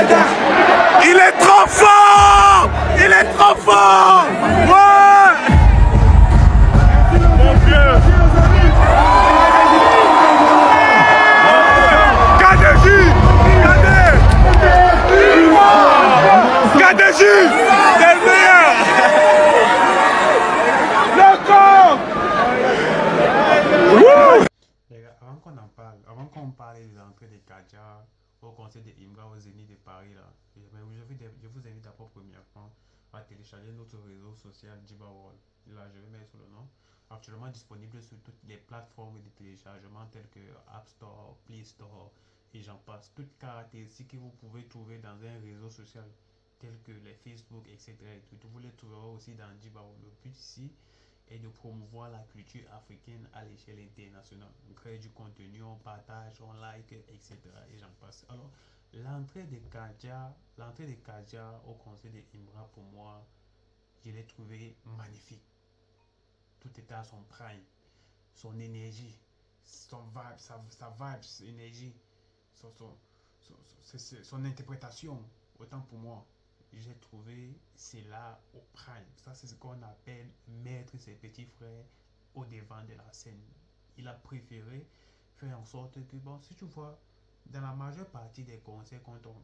Il est trop fort! Il est trop fort! Ouais! Mon vieux! KDJ! KDJ! C'est le meilleur! Les gars, avant qu'on parle des entrées des Kaja au conseil de Imbra au Zénith de Paris, là, je vous invite à pour premièrement à télécharger notre réseau social Jiba World. Là, je vais mettre le nom. Actuellement disponible sur toutes les plateformes de téléchargement telles que App Store, Play Store et j'en passe. Toutes caractéristiques que vous pouvez trouver dans un réseau social tel que les Facebook, etc. Et tout, vous les trouverez aussi dans Jiba World. Le but ici et de promouvoir la culture africaine à l'échelle internationale. On crée du contenu, on partage, on like, etc. Et j'en passe. Alors, l'entrée de Kaja au conseil de Imbra, pour moi, je l'ai trouvé magnifique. Tout était à son prime. Son énergie, son vibe, sa vibe, énergie, son, son, son interprétation, autant pour moi, j'ai trouvé c'est là au prime. Ça, c'est ce qu'on appelle mettre ses petits frères au devant de la scène. Il a préféré faire en sorte que, bon, si tu vois, dans la majeure partie des concerts,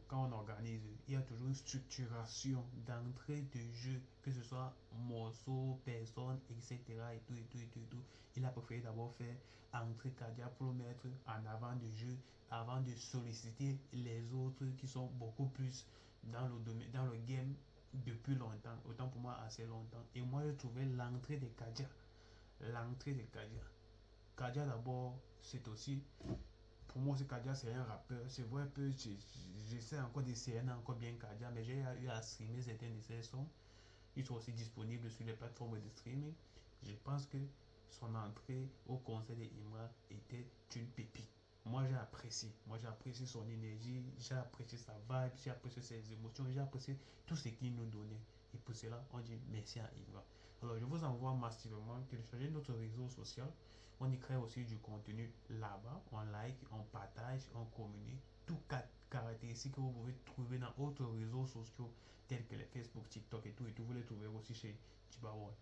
quand on organise, il y a toujours une structuration d'entrée de jeu, que ce soit morceaux, personnes, etc. Et tout, et tout, et tout, et tout. Il a préféré d'abord faire entrer Kadia pour le mettre en avant de jeu avant de solliciter les autres qui sont beaucoup plus dans le game depuis longtemps, autant pour moi assez longtemps. Et moi, j'ai trouvé l'entrée de Kadia. L'entrée de Kadia. Kadia d'abord, c'est aussi pour moi, ce Kadia, c'est un rappeur. C'est vrai que j'essaie encore d'essayer encore bien Kadia, mais j'ai eu à streamer certains de ses sons. Ils sont aussi disponibles sur les plateformes de streaming. Je pense que son entrée au concert de Imra était une pépite. Moi j'ai apprécié son énergie, j'ai apprécié sa vibe, j'ai apprécié ses émotions, j'ai apprécié tout ce qu'il nous donnait. Et pour cela, on dit merci à Imra. Alors je vous envoie massivement télécharger notre réseau social. On y crée aussi du contenu là-bas. On like, on partage, on communique. Toutes caractéristiques que vous pouvez trouver dans d'autres réseaux sociaux tels que les Facebook, TikTok et tout. Et tout, vous les trouverez aussi chez Chibawa.